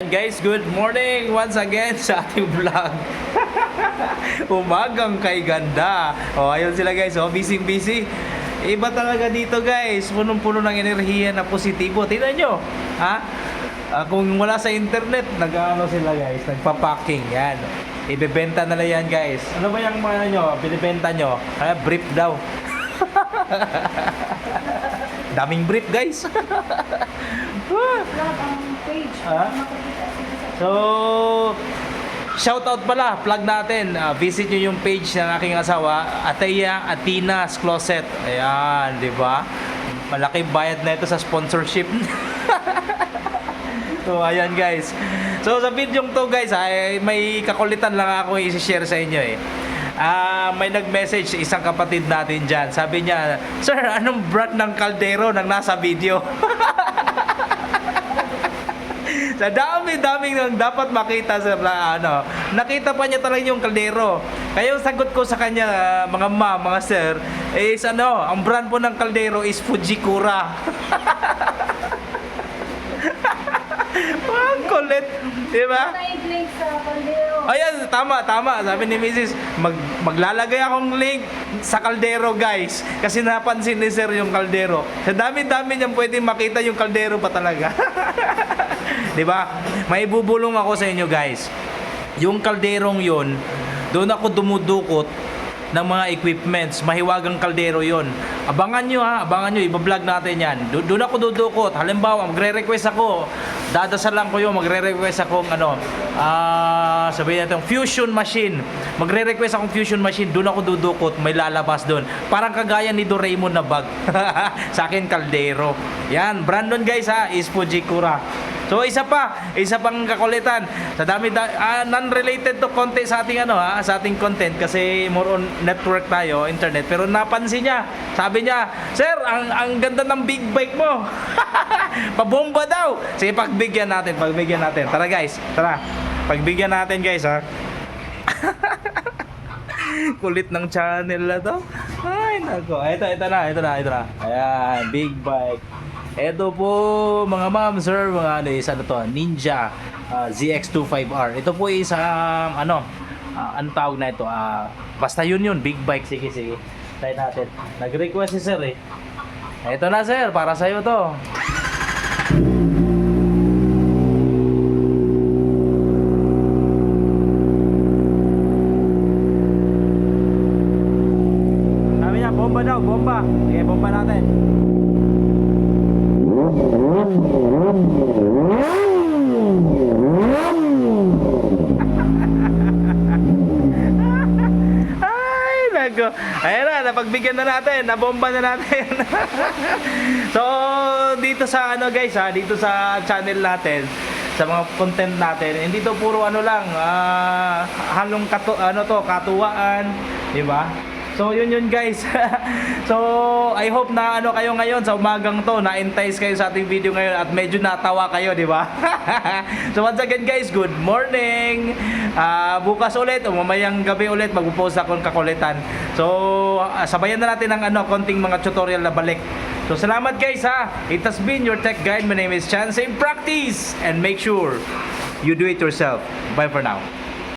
Guys, good morning once again sa ating vlog. Umagang kay ganda. Ayun sila guys, busy. Iba talaga dito guys, punong-puno ng enerhiya na positibo. Tingnan nyo, ha? Kung wala sa internet, nag-ano sila guys, nagpa-packing, yan. Ibebenta na lang yan guys. Ano ba yung mga nyo, binibenta nyo? Brief daw. Daming brief guys. So, shoutout pala, plug natin. Visit nyo yung page ng aking asawa, Atina's Closet. Ayan, di ba? Malaking bayad na ito sa sponsorship. So, ayan guys. So, sa video to guys, may kakulitan lang ako i-share sa inyo eh. May nag-message isang kapatid natin dyan. Sabi niya, "Sir, anong brand ng kaldero nang nasa video?" Sa dami-daming nang dapat makita sa nakita pa niya talaga yung kaldero. Kaya yung sagot ko sa kanya, mga ma'am, mga sir, is ang brand po ng kaldero is Fujikura. Ang kulit, di ba? Ayan, tama. Sabi ni Mrs. Maglalagay akong link sa kaldero, guys. Kasi napansin ni sir yung kaldero. Sa dami-dami niyang pwede makita yung kaldero pa talaga. Di ba? May bubulong ako sa inyo, guys. Yung kalderong yun, doon ako dumudukot ng mga equipments. Mahiwagang kaldero yon. Abangan nyo, ibablog natin yan. Doon ako dudukot. Halimbawa, magre-request ako, dadasalan ko yun, magre-request akong sabihin natin, fusion machine. Magre-request akong fusion machine, doon ako dudukot, may lalabas doon. Parang kagaya ni Doraemon na bag. Sa akin, kaldero. Yan, brand nun guys is Fujikura. So isa pang kakulitan. Sa dami non-related to konti sa ating sa ating content kasi more on network tayo, internet. Pero napansin niya, sabi niya, "Sir, ang ganda ng big bike mo." Pabomba daw. Sige, pagbigyan natin. Tara guys, tara. Pagbigyan natin guys, ha. Kulit ng channel na to. Ay, nako. Ito na. Ayan, big bike. Ito po mga ma'am, sir, mga Ninja ZX25R. Ito po isang ano tawag na ito? Basta yun, big bike. Sige. Try natin. Nag-request si sir eh. Ito na sir, para sa'yo to. Sabi niya, bomba daw, bomba. Sige, bomba natin. Ayan na, napagbigyan na natin, nabomba na natin. So, dito sa guys, dito sa channel natin, sa mga content natin, hindi to puro halong katuwaan, di ba? So, yun guys. So, I hope na kayo ngayon sa umagang to, na-entice kayo sa ating video ngayon at medyo natawa kayo, di ba? So, once again guys, good morning. Bukas ulit o mamayang gabi ulit magpo-post ako ng kakulitan. So, sabayan na natin ng konting mga tutorial na balik. So, salamat guys ha. It has been your tech guide. My name is Chance in Practice and make sure you do it yourself. Bye for now.